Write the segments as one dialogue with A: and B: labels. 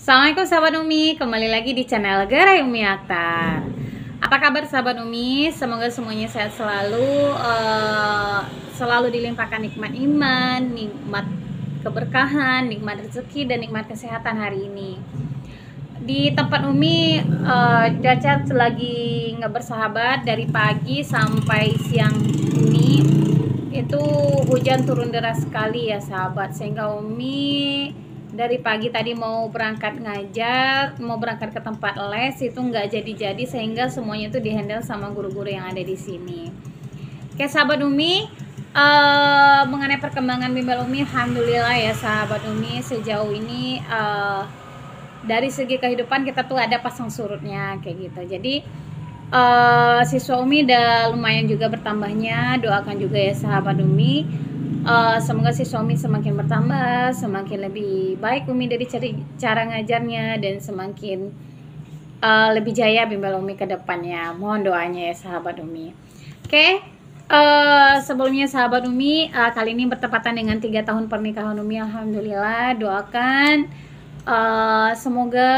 A: Assalamualaikum sahabat Umi, kembali lagi di channel Gerai Umi Akhtar. Apa kabar sahabat Umi? Semoga semuanya sehat selalu, selalu dilimpahkan nikmat iman, nikmat keberkahan, nikmat rezeki, dan nikmat kesehatan hari ini. Di tempat Umi, cuaca lagi nggak bersahabat dari pagi sampai siang ini. Itu hujan turun deras sekali ya sahabat, sehingga Umi dari pagi tadi mau berangkat ngajar, mau berangkat ke tempat les itu nggak jadi-jadi, sehingga semuanya itu dihandle sama guru-guru yang ada di sini. Oke sahabat Umi, mengenai perkembangan bimbel Umi, alhamdulillah ya sahabat Umi, sejauh ini dari segi kehidupan kita tuh ada pasang surutnya kayak gitu. Jadi siswa Umi udah lumayan juga bertambahnya, doakan juga ya sahabat Umi. Semoga siswa Umi semakin bertambah, semakin lebih baik Umi dari cara ngajarnya, dan semakin lebih jaya bimbel Umi ke depannya. Mohon doanya ya sahabat Umi. Oke, sebelumnya sahabat Umi, kali ini bertepatan dengan 3 tahun pernikahan Umi. Alhamdulillah, doakan semoga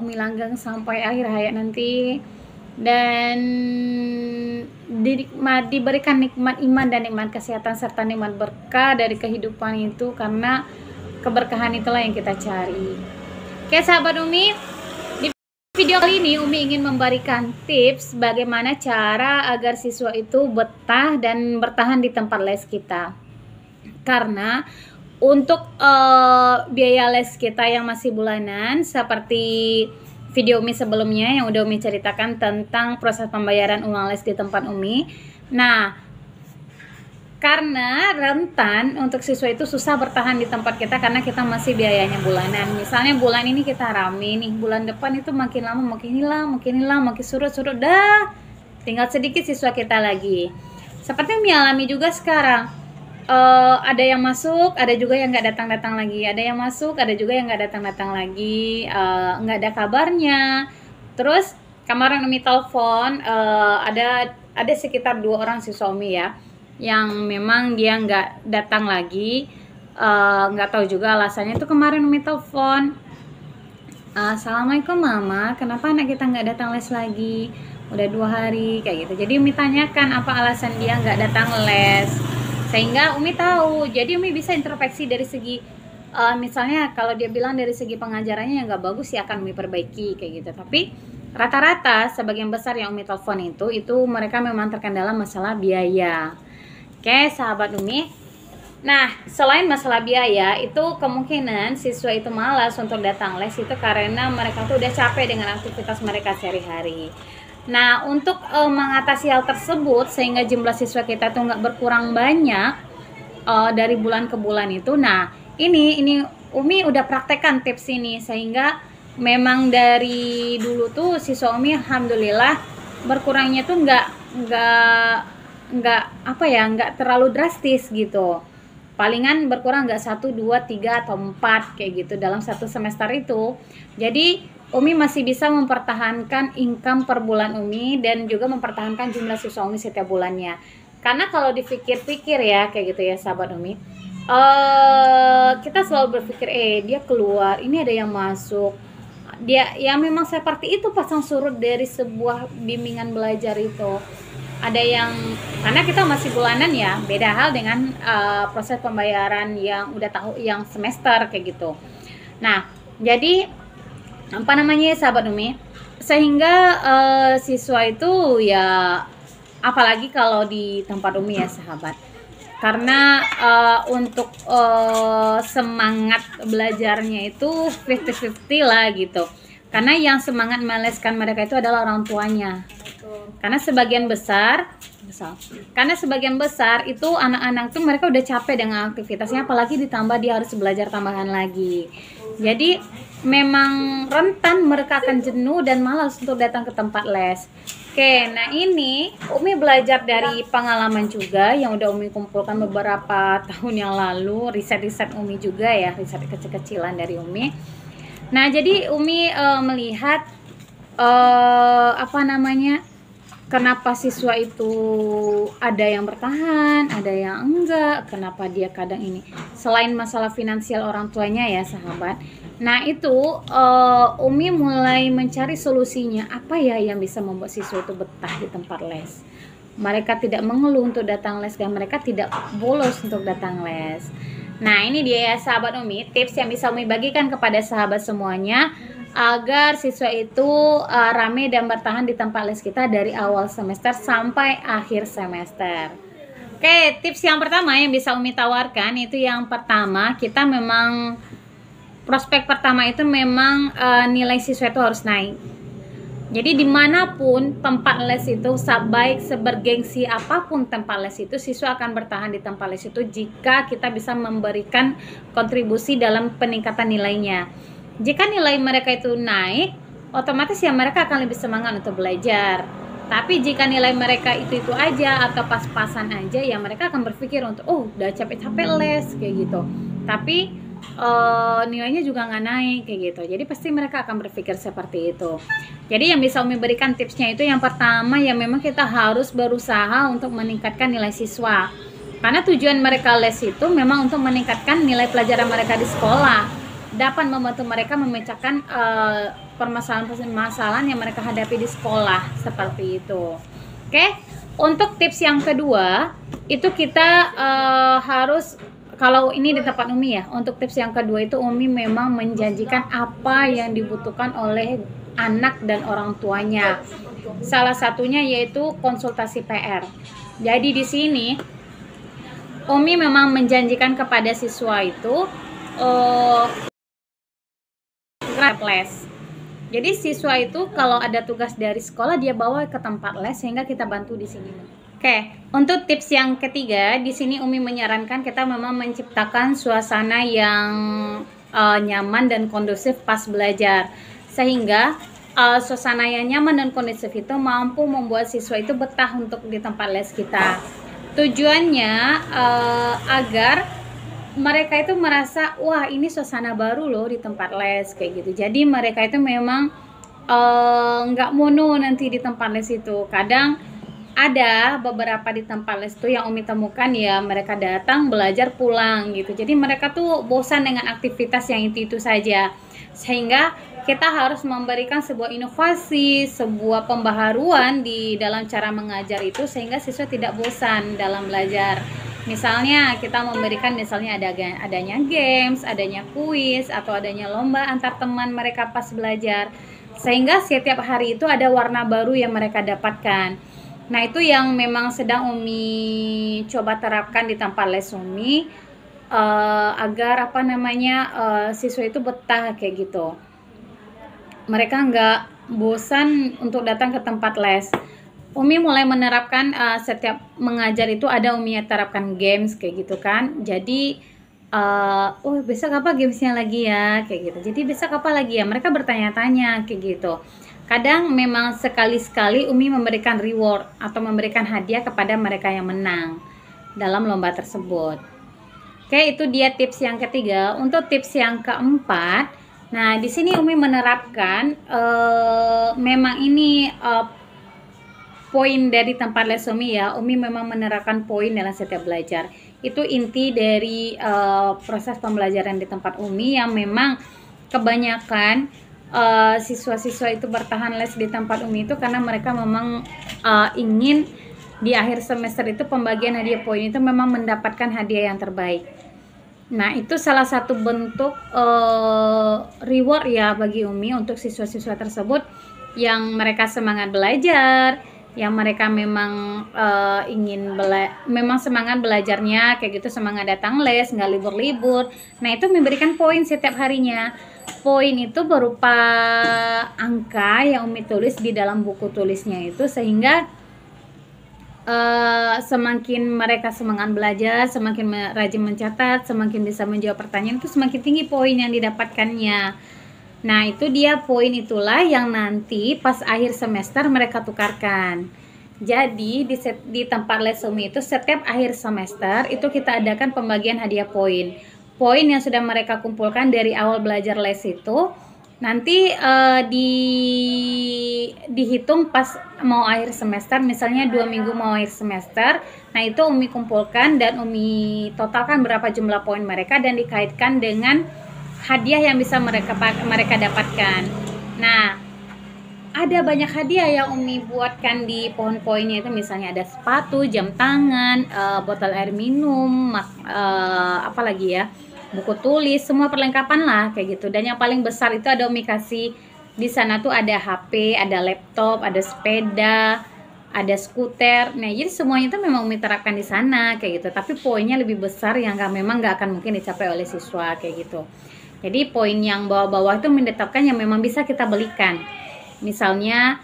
A: Umi langgeng sampai akhir hayat nanti, dan diberikan nikmat iman dan nikmat kesehatan serta nikmat berkah dari kehidupan itu, karena keberkahan itulah yang kita cari. Oke sahabat Umi, di video kali ini Umi ingin memberikan tips bagaimana cara agar siswa itu betah dan bertahan di tempat les kita. Karena untuk biaya les kita yang masih bulanan, seperti video Umi sebelumnya yang udah Umi ceritakan tentang proses pembayaran uang les di tempat Umi. Nah, karena rentan untuk siswa itu susah bertahan di tempat kita karena kita masih biayanya bulanan. Misalnya bulan ini kita rame nih, bulan depan itu makin lama makin hilang, makin surut dah. Tinggal sedikit siswa kita lagi. Seperti Umi alami juga sekarang. Ada yang masuk, ada juga yang nggak datang lagi. Ada yang masuk, ada juga yang nggak datang lagi. Nggak ada kabarnya. Terus kemarin Umi telepon, ada sekitar 2 orang siswa Umi ya, yang memang dia nggak datang lagi. Nggak tahu juga alasannya. Itu kemarin Umi telepon, Assalamualaikum Mama, kenapa anak kita nggak datang les lagi? Udah 2 hari kayak gitu. Jadi Umi tanyakan apa alasan dia nggak datang les, sehingga Umi tahu. Jadi Umi bisa introspeksi dari segi misalnya kalau dia bilang dari segi pengajarannya yang nggak bagus, ya akan Umi perbaiki kayak gitu. Tapi rata-rata sebagian besar yang Umi telepon itu mereka memang terkendala masalah biaya. Oke sahabat Umi, nah selain masalah biaya itu, kemungkinan siswa itu malas untuk datang les itu karena mereka tuh udah capek dengan aktivitas mereka sehari-hari. Nah, untuk mengatasi hal tersebut sehingga jumlah siswa kita tuh nggak berkurang banyak dari bulan ke bulan itu. Nah, ini Umi udah praktekkan tips ini, sehingga memang dari dulu tuh siswa Umi alhamdulillah berkurangnya tuh nggak terlalu drastis gitu. Palingan berkurang nggak 1, 2, 3 atau 4 kayak gitu dalam satu semester itu. Jadi Umi masih bisa mempertahankan income per bulan Umi, dan juga mempertahankan jumlah siswa Umi setiap bulannya. Karena kalau dipikir-pikir ya kayak gitu ya sahabat Umi, kita selalu berpikir dia keluar, ini ada yang masuk. Dia ya memang seperti itu pasang surut dari sebuah bimbingan belajar itu. Ada yang, karena kita masih bulanan ya, beda hal dengan proses pembayaran yang udah tahu yang semester kayak gitu. Nah, jadi apa namanya sahabat Umi, sehingga siswa itu ya, apalagi kalau di tempat Umi ya sahabat, karena untuk semangat belajarnya itu 50-50 lah gitu. Karena yang semangat meleskan mereka itu adalah orang tuanya. Karena sebagian besar itu anak-anak tuh mereka udah capek dengan aktivitasnya, apalagi ditambah dia harus belajar tambahan lagi. Jadi memang rentan mereka akan jenuh dan malas untuk datang ke tempat les. Oke, nah ini Umi belajar dari pengalaman juga yang udah Umi kumpulkan beberapa tahun yang lalu, riset-riset Umi juga ya, riset kecil-kecilan dari Umi. Nah, jadi Umi melihat kenapa siswa itu ada yang bertahan, ada yang enggak, kenapa dia kadang ini. Selain masalah finansial orang tuanya ya sahabat. Nah itu Umi mulai mencari solusinya, apa ya yang bisa membuat siswa itu betah di tempat les. Mereka tidak mengeluh untuk datang les dan mereka tidak bolos untuk datang les. Nah ini dia ya sahabat Umi, tips yang bisa Umi bagikan kepada sahabat semuanya agar siswa itu rame dan bertahan di tempat les kita dari awal semester sampai akhir semester. Oke, tips yang pertama yang bisa Umi tawarkan itu yang pertama, kita memang prospek pertama itu memang nilai siswa itu harus naik. Jadi dimanapun tempat les itu, baik sebergengsi apapun tempat les itu, siswa akan bertahan di tempat les itu jika kita bisa memberikan kontribusi dalam peningkatan nilainya. Jika nilai mereka itu naik, otomatis ya mereka akan lebih semangat untuk belajar. Tapi jika nilai mereka itu aja atau pas-pasan aja, ya mereka akan berpikir untuk udah capek-capek les kayak gitu. Tapi nilainya juga nggak naik kayak gitu. Jadi pasti mereka akan berpikir seperti itu. Jadi yang bisa Umi berikan tipsnya itu yang pertama ya memang kita harus berusaha untuk meningkatkan nilai siswa. Karena tujuan mereka les itu memang untuk meningkatkan nilai pelajaran mereka di sekolah. Dapat membantu mereka memecahkan permasalahan-permasalahan yang mereka hadapi di sekolah seperti itu. Oke, untuk tips yang kedua itu kita harus, kalau ini di tempat Umi ya, untuk tips yang kedua itu Umi memang menjanjikan apa yang dibutuhkan oleh anak dan orang tuanya. Salah satunya yaitu konsultasi PR. Jadi di sini Umi memang menjanjikan kepada siswa itu les. Jadi siswa itu kalau ada tugas dari sekolah dia bawa ke tempat les sehingga kita bantu di sini. Oke, untuk tips yang ketiga di sini Umi menyarankan kita memang menciptakan suasana yang nyaman dan kondusif pas belajar, sehingga suasana yang nyaman dan kondusif itu mampu membuat siswa itu betah untuk di tempat les kita. Tujuannya agar mereka itu merasa wah ini suasana baru loh di tempat les kayak gitu. Jadi mereka itu memang nggak mono nanti di tempat les itu. Kadang ada beberapa di tempat les itu yang Umi temukan ya mereka datang belajar pulang gitu. Jadi mereka tuh bosan dengan aktivitas yang itu saja. Sehingga kita harus memberikan sebuah inovasi, sebuah pembaharuan di dalam cara mengajar itu sehingga siswa tidak bosan dalam belajar. Misalnya kita memberikan adanya games, adanya kuis, atau adanya lomba antar teman mereka pas belajar. Sehingga setiap hari itu ada warna baru yang mereka dapatkan. Nah itu yang memang sedang Umi coba terapkan di tempat les Umi agar siswa itu betah kayak gitu. Mereka nggak bosan untuk datang ke tempat les. Umi mulai menerapkan setiap mengajar itu ada Umi terapkan games kayak gitu kan. Jadi besok apa gamesnya lagi ya kayak gitu. Jadi besok apa lagi ya, mereka bertanya-tanya kayak gitu. Kadang memang sekali-sekali Umi memberikan reward atau memberikan hadiah kepada mereka yang menang dalam lomba tersebut. Oke, itu dia tips yang ketiga. Untuk tips yang keempat, nah di sini Umi menerapkan memang ini poin dari tempat les Umi ya. Umi memang menerapkan poin dalam setiap belajar. Itu inti dari proses pembelajaran di tempat Umi yang memang kebanyakan siswa-siswa itu bertahan les di tempat Umi itu karena mereka memang ingin di akhir semester itu pembagian hadiah poin itu memang mendapatkan hadiah yang terbaik. Nah itu salah satu bentuk reward ya bagi Umi untuk siswa-siswa tersebut yang mereka semangat belajar, yang mereka memang memang semangat belajarnya kayak gitu, semangat datang les, nggak libur-libur. Nah itu memberikan poin setiap harinya. Poin itu berupa angka yang Umi tulis di dalam buku tulisnya itu, sehingga semakin mereka semangat belajar, semakin rajin mencatat, semakin bisa menjawab pertanyaan, itu semakin tinggi poin yang didapatkannya. Nah itu dia poin itulah yang nanti pas akhir semester mereka tukarkan. Jadi di tempat les Umi itu setiap akhir semester itu kita adakan pembagian hadiah poin. Poin yang sudah mereka kumpulkan dari awal belajar les itu Nanti dihitung pas mau akhir semester, misalnya 2 minggu mau akhir semester. Nah itu Umi kumpulkan dan Umi totalkan berapa jumlah poin mereka dan dikaitkan dengan hadiah yang bisa mereka dapatkan. Nah ada banyak hadiah yang Umi buatkan di pohon poinnya itu, misalnya ada sepatu, jam tangan, botol air minum, apa lagi ya, buku tulis, semua perlengkapan lah kayak gitu. Dan yang paling besar itu ada Umi kasih di sana tuh ada HP, ada laptop, ada sepeda, ada skuter. Nah jadi semuanya itu memang Umi terapkan di sana kayak gitu. Tapi poinnya lebih besar yang memang nggak akan mungkin dicapai oleh siswa kayak gitu. Jadi poin yang bawah-bawah itu menetapkan yang memang bisa kita belikan. Misalnya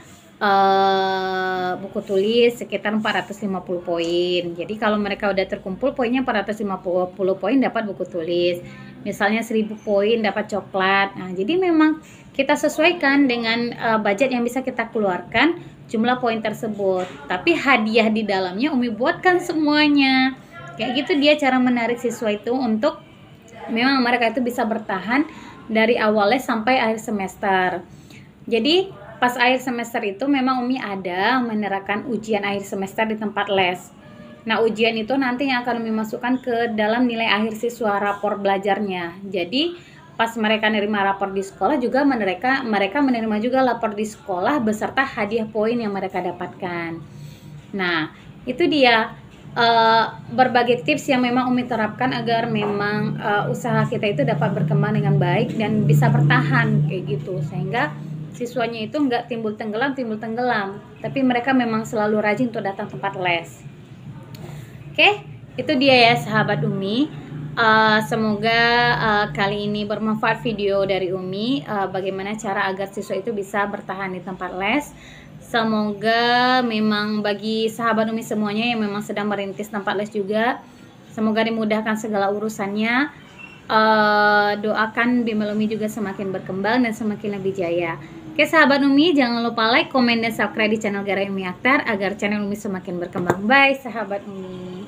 A: buku tulis sekitar 450 poin. Jadi kalau mereka udah terkumpul poinnya 450 poin dapat buku tulis. Misalnya 1000 poin dapat coklat. Nah, jadi memang kita sesuaikan dengan budget yang bisa kita keluarkan jumlah poin tersebut. Tapi hadiah di dalamnya Umi buatkan semuanya. Kayak gitu dia cara menarik siswa itu untuk memang mereka itu bisa bertahan dari awalnya sampai akhir semester. Jadi pas akhir semester itu memang Umi ada menerapkan ujian akhir semester di tempat les. Nah ujian itu nanti yang akan Umi masukkan ke dalam nilai akhir siswa rapor belajarnya. Jadi pas mereka menerima rapor di sekolah juga mereka menerima juga lapor di sekolah beserta hadiah poin yang mereka dapatkan. Nah itu dia berbagai tips yang memang Umi terapkan agar memang usaha kita itu dapat berkembang dengan baik dan bisa bertahan kayak gitu, sehingga siswanya itu nggak timbul tenggelam, tapi mereka memang selalu rajin untuk datang tempat les. Oke, itu dia ya sahabat Umi. Semoga kali ini bermanfaat video dari Umi, bagaimana cara agar siswa itu bisa bertahan di tempat les. Semoga memang bagi sahabat Umi semuanya yang memang sedang merintis tempat les juga, semoga dimudahkan segala urusannya. Doakan Bimbel Umi juga semakin berkembang dan semakin lebih jaya. Oke sahabat Umi, jangan lupa like, komen, dan subscribe di channel Garai Umi Akhtar agar channel Umi semakin berkembang. Bye sahabat Umi.